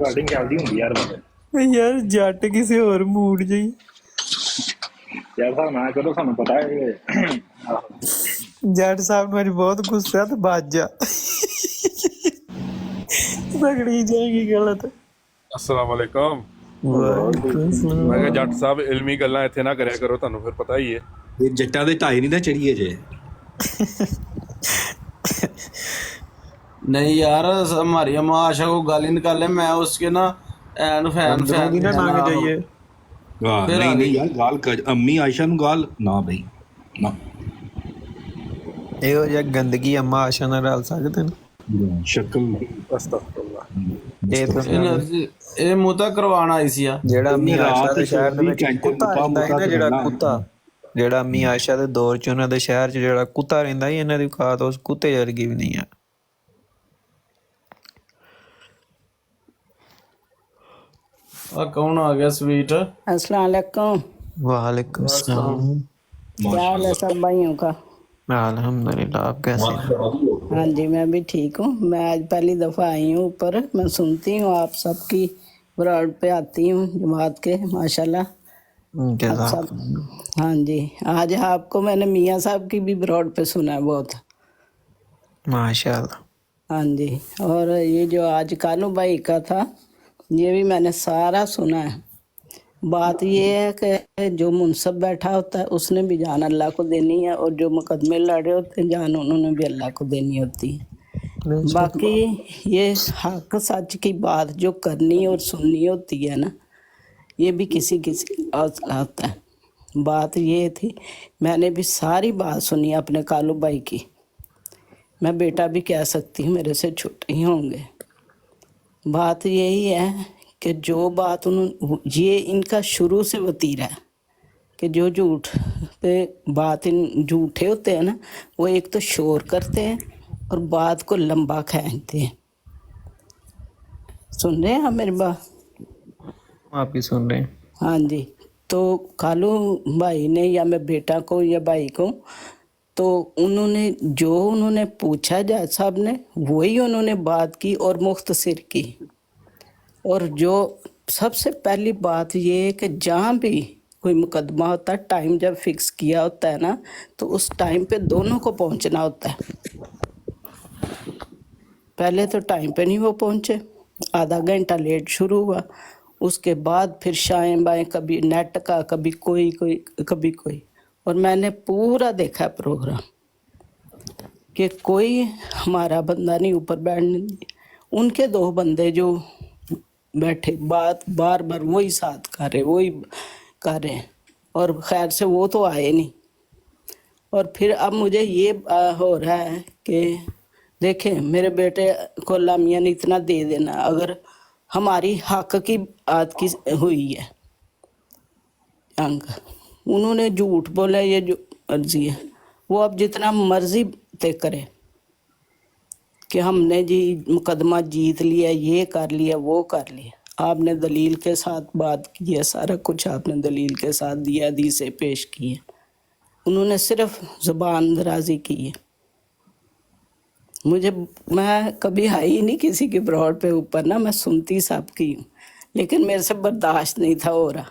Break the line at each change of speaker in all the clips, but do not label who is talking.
Recording ਚੱਲਦੀ ਹੁੰਦੀ ਯਾਰ ਬੰਦੇ
ਯਾਰ ਜੱਟ ਕਿਸੇ ਹੋਰ ਮੂਡ ਜਿਹੀ
ਯਾਰ ਸਾਹਿਬ ਨਾ ਕਰੋ, ਸਾਨੂੰ ਪਤਾ ਹੈ
ਜੱਟ ਸਾਹਿਬ ਨੂੰ ਅੱਜ ਬਹੁਤ ਗੁੱਸਾ ਤੇ ਵੱਜ ਜਾ ਪਕੜੀ ਜਾਏਗੀ ਗਲਤ।
अस्सलाम वालेकुम।
ਵਾਹਿਗੁਰੂ ਸਲਾਮ।
मैं कहा जट साहब इलमी गल्लां इत्थे ना करया करो, तुहानू फिर पता ही है।
ये जट्टा दे ढाई नहीं ना चढ़िए जे।
नहीं यार हमारी अम्मा आशा को गाली निकाले, मैं उसके ना एन फैन फैन
ना नांग जाइए
वाह
फिर
नहीं
आ
नहीं
गई।
यार गाल अम्मी आयशा नु गाल ना भाई ना
ਇਹੋ ਜਿਹਾ ਗੰਦਗੀ ਅੰਮਾ ਆਸ਼ਾ ਨਾਲ ਰਲ ਸਕਦੇ ਨੇ।
शक्ल
अस्तगफुरुल्लाह।
ਇਹ ਤਾਂ
ਇਹ ਮੂਤਾ ਕਰਵਾਉਣ ਆਈ ਸੀ ਆ
ਜਿਹੜਾ ਅੰਮੀ ਆਸ਼ਾ ਦੇ ਸ਼ਹਿਰ ਦੇ ਵਿੱਚ
ਘੰਟੇ
ਕੁੱਤਾ ਰਹਿੰਦਾ ਸੀ ਨਾ, ਜਿਹੜਾ
ਮੁੱਕਾ
ਕੁੱਤਾ ਜਿਹੜਾ ਅੰਮੀ ਆਸ਼ਾ ਦੇ ਦੌਰ ਚ ਉਹਨਾਂ ਦੇ ਸ਼ਹਿਰ ਚ ਜਿਹੜਾ ਕੁੱਤਾ ਰਹਿੰਦਾ ਸੀ, ਇਹਨਾਂ ਦੀ ਔਕਾਤ ਉਸ ਕੁੱਤੇ ਵਰਗੀ ਵੀ ਨਹੀਂ ਆ।
ਆ ਕੌਣ ਆ ਗਿਆ स्वीट?
अस्सलाम वालेकुम।
वालेकुम सलाम।
क्या हाल है सब भाइयों का?
अल्हम्दुलिल्लाह, आप कैसे हैं?
हाँ जी मैं भी ठीक हूँ। मैं आज पहली दफ़ा आई हूँ ऊपर। मैं सुनती हूँ आप सबकी ब्रॉड पे आती हूँ जमात के, माशाल्लाह आप
जज़ाक
सब। हाँ जी आज आपको मैंने मियाँ साहब की भी ब्रॉड पे सुना है बहुत।
माशाल्लाह।
हाँ जी और ये जो आज कालू भाई का था ये भी मैंने सारा सुना है। बात ये है कि जो मुनसब बैठा होता है उसने भी जान अल्लाह को देनी है, और जो मुकदमे लड़ रहे होते हैं जान उन्होंने भी अल्लाह को देनी होती है। बाकी ये हक सच की बात जो करनी और सुननी होती है ना, ये भी किसी किसी आता है। बात ये थी, मैंने भी सारी बात सुनी अपने कालू भाई की। मैं बेटा भी कह सकती हूँ, मेरे से छोटे ही होंगे। बात यही है कि जो बात उन्होंने, ये इनका शुरू से वतीरा है कि जो झूठ पे बात इन झूठे होते हैं ना, वो एक तो शोर करते हैं और बात को लंबा खींचते हैं। सुन रहे हैं आप मेरी बात?
आप ही सुन रहे हैं।
हाँ जी तो कालू भाई ने या मैं बेटा को या भाई को, तो उन्होंने पूछा जज साहब ने वही उन्होंने बात की और मुख्तसर की। और जो सबसे पहली बात ये है कि जहाँ भी कोई मुकदमा होता है, टाइम जब फिक्स किया होता है ना, तो उस टाइम पे दोनों को पहुँचना होता है। पहले तो टाइम पे नहीं वो पहुँचे, आधा घंटा लेट शुरू हुआ, उसके बाद फिर शायं बाएं, कभी नेट का, कभी कभी कोई। और मैंने पूरा देखा प्रोग्राम कि कोई हमारा बंदा नहीं ऊपर बैठने दिया। उनके दो बंदे जो बैठे बात बार बार वही साथ कर रहे हैं, और खैर से वो तो आए नहीं। और फिर अब मुझे ये हो रहा है कि देखें मेरे बेटे को अल्लाह मियां ने इतना दे देना, अगर हमारी हक की बात की हुई है अंक, उन्होंने झूठ बोला, ये जो मर्जी है वो अब जितना मर्जी तय करे कि हमने जी मुकदमा जीत लिया, ये कर लिया, वो कर लिया। आपने दलील के साथ बात की है, सारा कुछ आपने दलील के साथ दिया, हदीसें पेश की है। उन्होंने सिर्फ ज़ुबान दराजी की है। मैं कभी आई ही नहीं किसी के ब्रॉड पे ऊपर ना, मैं सुनती सबकी हूँ, लेकिन मेरे से बर्दाश्त नहीं था हो रहा।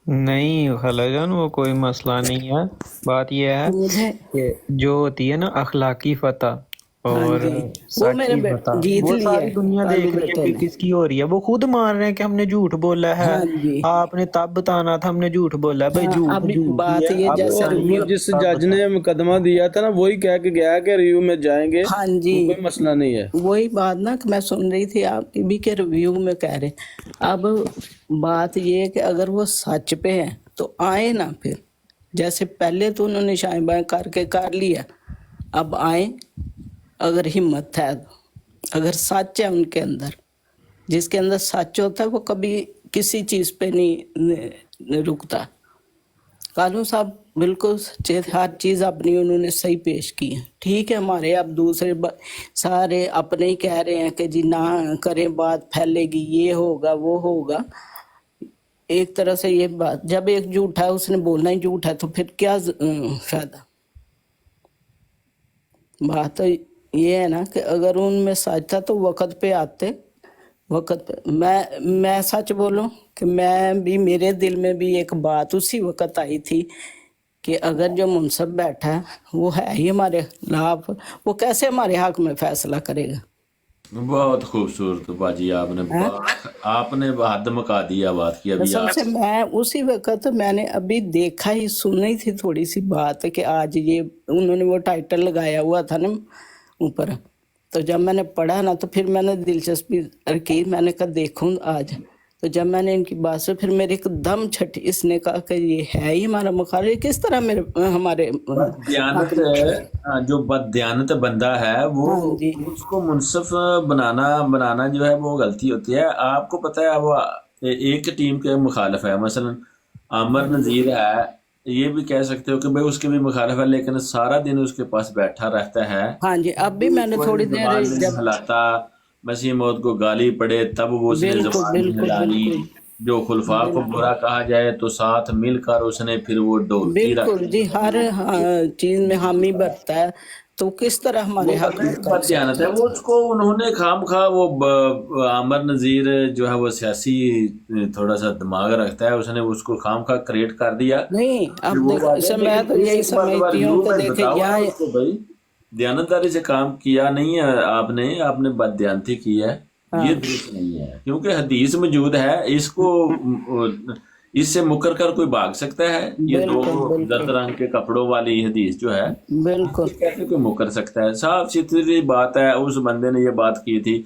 नहीं खलाजान, वो कोई मसला नहीं है। बात यह है
मुझे
कि जो होती है ना अखलाकी फतह और
वो मेरे
सच की फतह,
जीत
वो
लिया
सारी दुनिया
कालू
देख रही है
बेटे
कि
ने।
किसकी हो रही है। वो खुद मान रहे हैं कि हमने झूठ बोला है,
हाँ जी
आपने तब बताना था हमने झूठ बोला है। भाई
हाँ,
झूठ
अभी
झूठ
बात
ही है।
ये
अब
जैसे
वो
रिव्यू
वो जिस जज ने मुकदमा दिया था ना वही कह के गया कि रिव्यू में जाएंगे,
हाँ जी
कोई मसला नहीं है।
वही बात ना कि मैं सुन रही थी आपकी भी के रिव्यू में कह रहे। अब बात ये है कि अगर वो सच पे है तो आए ना, फिर जैसे पहले तो उन्होंने शायं बाएं करके कर लिया, अब आए अगर हिम्मत है तो। अगर सच है उनके अंदर, जिसके अंदर सच होता है वो कभी किसी चीज़ पे नहीं रुकता। कालू साहब बिल्कुल सच्चे थे, हर चीज़ अपनी उन्होंने सही पेश की है। ठीक है हमारे अब दूसरे सारे अपने ही कह रहे हैं कि जी ना करें, बात फैलेगी, ये होगा वो होगा। एक तरह से ये बात, जब एक झूठा है उसने बोलना ही झूठा है तो फिर क्या फायदा। बात तो ये है ना कि अगर उनमें सच था तो वक्त पे आते वक्त पे मैं सच बोलूं कि मैं भी, मेरे दिल में भी एक बात उसी वक्त आई थी कि अगर जो मुनसब बैठा है वो है ही हमारे खिलाफ, वो कैसे हमारे हक में फैसला करेगा।
बहुत खूबसूरत बाजी, आपने हद मका दिया बात की। अभी
कसम से मैं उसी वक्त मैंने अभी देखा ही, सुनी थी थोड़ी सी बात कि आज ये उन्होंने वो टाइटल लगाया हुआ था ना ऊपर, तो जब मैंने पढ़ा ना तो फिर मैंने दिलचस्पी की, मैंने कहा देखूं आज। तो जब मैंने इनकी बात से फिर मेरे एकदम छठी, इसने कहा कि ये है ही हमारा मुखालिफ, किस तरह मेरे हमारे
बददियानत, जो बददियानत बंदा है वो
हाँ जी।
उसको मुनसिफ बनाना जो है वो गलती होती है। आपको पता है वो एक टीम के मुखालिफ है, मसलन आमर नज़ीर है, ये भी कह सकते हो कि भाई उसके भी मुखालिफ है, लेकिन सारा दिन उसके पास बैठा रहता है।
हाँ जी, अब भी मैंने थोड़ी देर
जुबान नहीं
जब
हिलाता, मसीह मौद को गाली पड़े तब वो उसने
बिल्कुल
जुबान नहीं
बिल्कुल
हिलानी,
बिल्कुल
जो खुलफा को बुरा कहा जाए तो साथ मिलकर उसने फिर वो डोलती
बिल्कुल
रखी।
जी, हर चीज में हामी बरता है, तो किस तरह हमारे हक में कर
बददियानत है वो, उसको उन्होंने खामखा वो आमर नज़ीर जो है वो सियासी थोड़ा सा दिमाग रखता है, उसने उसको खामखा क्रिएट कर दिया।
नहीं।
फिर
अब
वो
देखो,
बात
इसे
है
मैं
कि
तो यही
इस बात पर
समझती हूँ
यूं
कि
में
देखे
बताओ ना
यहाँ
उसको भाई, दयानतदारी से काम किया नहीं है आपने बददियानती की है, ये दुरुस्त नहीं है। क्योंकि हदीस मौजूद है, इससे मुकर कर कोई भाग सकता है? ये दो दर्द रंग के कपड़ों वाली हदीस जो है,
बिल्कुल
कैसे कोई मुकर सकता है? साफ सीधी बात है। उस बंदे ने ये बात की थी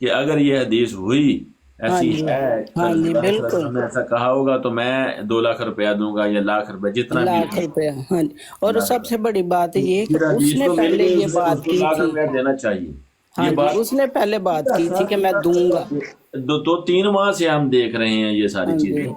कि अगर ये हदीस हुई ऐसी है,
हाँ जी बिल्कुल,
हमने ऐसा कहा होगा तो मैं 2 लाख रुपया दूंगा या लाख रुपया, जितना भी
लाख रुपया। हाँ जी, और सबसे बड़ी बात ये कि
फिर हदीस
उसने
तो मिल
पहले
गई,
ये
उसने
बात
उसको
की
लाख
थी।
रुपया देना चाहिए।
हाँ
ये
जी,
बात
उसने पहले बात की थी कि मैं दूंगा।
2-3 माह से हम देख रहे हैं ये सारी
हाँ
चीजें,
जी,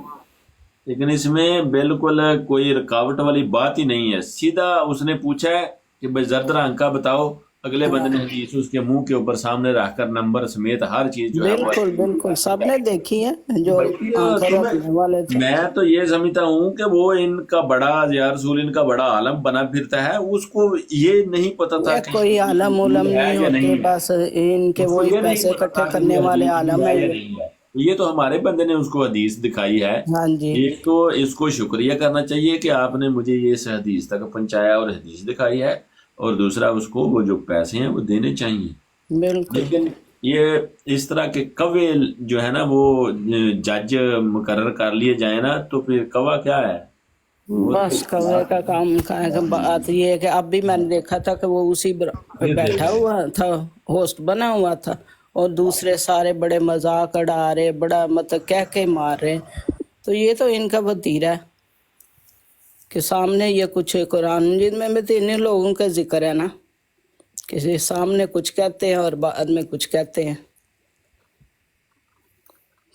लेकिन इसमें बिल्कुल कोई रुकावट वाली बात ही नहीं है। सीधा उसने पूछा है कि भाई जर्द रंग का बताओ, अगले बंदे ने हदीस उसके मुंह के ऊपर सामने रखकर नंबर समेत हर चीज जो है वो
बिल्कुल बिल्कुल सबने देखी है जो
बल्कि
आंखें रखने वाले थे।
मैं तो ये समझता हूँ कि वो इनका बड़ा या रसूल इनका बड़ा आलम बना फिरता है, उसको ये नहीं पता था
ये
कि
कोई आलम उलम
है
नहीं
या
होते,
नहीं है।
बस इनके
उसको
वही
ये नहीं
पैसे
पता
इकट्ठे
था कि
करने
ये
वाले
हदीस
आलम
है
है
या
ये।
नहीं है। ये तो हमारे बंदे ने उसको हदीस दिखाई है।
हाँ जी
एक तो इसको शुक्रिया करना चाहिए कि आपने मुझे ये इस हदीस तक पहुंचाया और हदीस दिखाई है, और दूसरा उसको वो जो पैसे हैं वो देने चाहिए।
बिल्कुल।
लेकिन ये इस तरह के कवे जो है ना वो जज मुकर्रर कर लिए जाए ना, तो फिर कवा क्या है?
बस कवे का काम का बात ये है कि अब भी मैंने देखा था कि वो उसी बैठा हुआ था, होस्ट बना हुआ था, और दूसरे सारे बड़े मजाक उड़ा रहे, बड़ा मतलब कह के मार रहे। तो ये तो इनका वतीरा है कि सामने ये कुछ कुरान मजीद में भी तो इन्हीं लोगों का जिक्र है ना, किसी सामने कुछ कहते हैं और बाद में कुछ कहते हैं।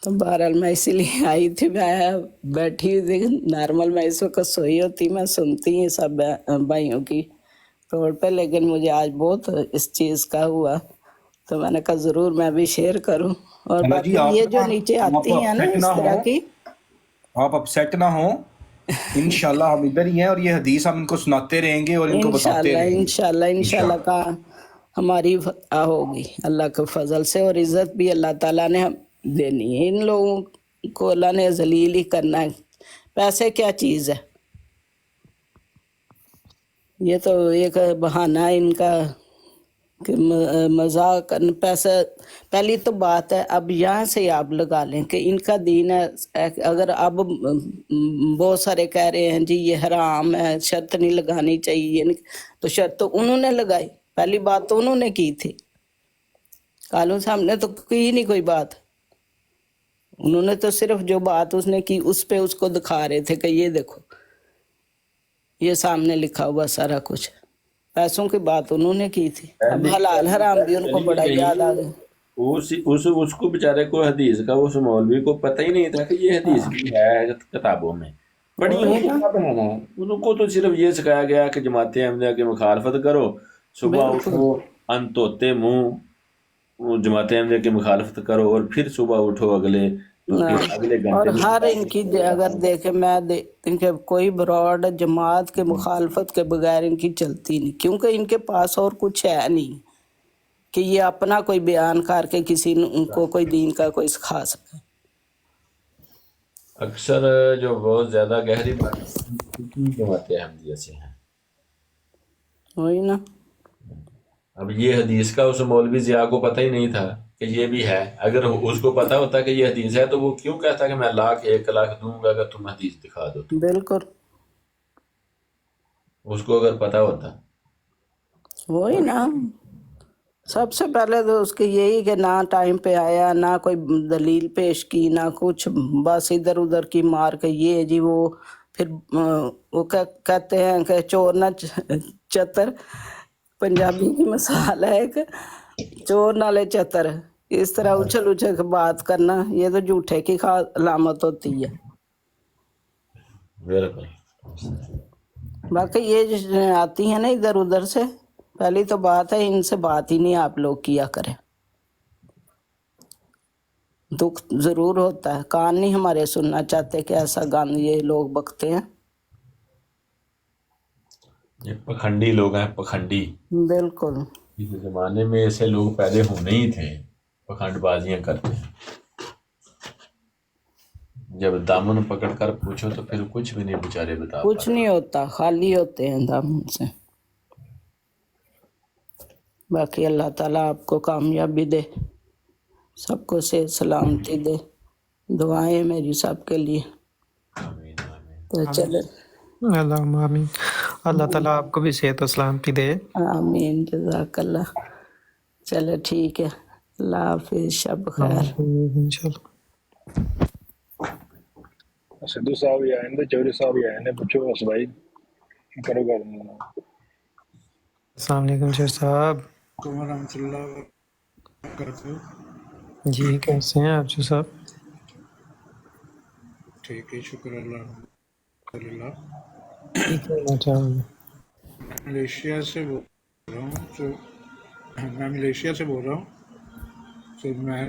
तो बहरहाल मैं इसीलिए आई थी, मैं बैठी हुई थी नॉर्मल, मैं इस वक्त सोई होती, मैं सुनती ही सब भाइयों की रोड पे, लेकिन मुझे आज बहुत इस चीज़ का हुआ तो मैंने कहा ज़रूर मैं भी शेयर करूं। और बाकी ये जो नीचे आती हैं ना इस तरह की,
आप अपसेट ना हो, इंशाल्लाह हम इधर ही हैं और ये हदीस हम इनको सुनाते रहेंगे और इनको बताते रहेंगे।
इंशाल्लाह का हमारी फतह होगी अल्लाह के फजल से, और इज्जत भी अल्लाह ताला ने देनी है। इन लोगों को अल्लाह ने जलील ही करना है। पैसे क्या चीज़ है? ये तो एक बहाना है इनका कि मजाक। पैसा पहली तो बात है, अब यहाँ से आप लगा लें कि इनका दीन है। अगर अब बहुत सारे कह रहे हैं जी ये हराम है, शर्त नहीं लगानी चाहिए, तो शर्त तो उन्होंने लगाई, पहली बात तो उन्होंने की थी। कालू साहब ने तो की नहीं कोई बात, उन्होंने तो सिर्फ जो बात उसने की उस पे उसको दिखा रहे थे कि ये देखो ये सामने लिखा हुआ सारा कुछ। पैसों की बात उन्होंने की थी, अब हलाल हराम भी उनको बड़ा याद आ गया।
उसको बेचारे को हदीस का, उस मौलवी को पता ही नहीं था कि ये हदीस भी है किताबों में पढ़ी हुई। उनको तो सिर्फ ये सिखाया गया कि जमात अहमदिया की मुखालफत करो, सुबह उठो अनतोते मुंह जमात अहमदिया की मुखालफत करो, और फिर सुबह उठो अगले
और हर इनकी अगर देखे मैं इनके कोई ब्रॉड जमात के मुखालफत के बगैर इनकी चलती नहीं, क्योंकि इनके पास और कुछ है नहीं कि ये अपना कोई बयान करके किसी को कोई दीन का कोई सिखा सके।
अक्सर जो बहुत ज्यादा गहरी बातें जमाते अहमदिया से हैं।
वही ना,
अब ये हदीस का उस मौलवी जिया को पता ही नहीं था कि ये भी है। अगर उसको पता होता कि ये हदीस है तो वो क्यों कहता कि मैं 1,00,000 दूंगा अगर तुम हदीस दिखा दो तो?
बिल्कुल
उसको अगर पता होता।
वही ना, सबसे पहले तो उसके यही कि ना टाइम पे आया, ना कोई दलील पेश की, ना कुछ, बस इधर उधर की मार के ये जी वो। फिर वो कहते हैं कि चोर ना चतर, पंजाबी की मिसाल है एक, चोर नाले चतर। इस तरह उछल उछल के बात करना, ये तो झूठे की अलामत होती है।
बिल्कुल।
बाकी ये जो आती है ना इधर उधर से, पहली तो बात है इनसे बात ही नहीं आप लोग किया करें। दुख जरूर होता है, कान नहीं हमारे सुनना चाहते कि ऐसा गान ये लोग बकते हैं।
ये पखंडी लोग हैं, पखंडी।
बिल्कुल
इस जमाने में ऐसे लोग पैदा होने ही थे, पखंडबाजियां करते हैं। जब दामन पकड़ कर पूछो तो फिर कुछ भी नहीं बेचारे बता
कुछ
पाते।
नहीं होता, खाली होते हैं दामन से। बाकी अल्लाह ताला आपको कामयाबी दे, सबको सेहत सलामती दे। दुआएं मेरी सबके लिए।
आमीन आमीन।
तो चले,
अल्लाह आमीन। अल्लाह ताला आपको भी सेहत और सलामती दे।
आमीन, जज़ाकल्लाह। चले ठीक है, अल्लाह हाफिज, शब खैर।
इंशाल्लाह।
सिद्धू साहब ही आए थे, चौधरी साहब ही आए थे, पूछो बस भाई करो गल।
अस्सलाम वालेकुम शेख साहब। जी कैसे हैं आप शेख साहब?
ठीक है, शुक्र अल्लाह।
ठीक है चाहोगे?
मलेशिया से बोल रहा हूँ तो मैं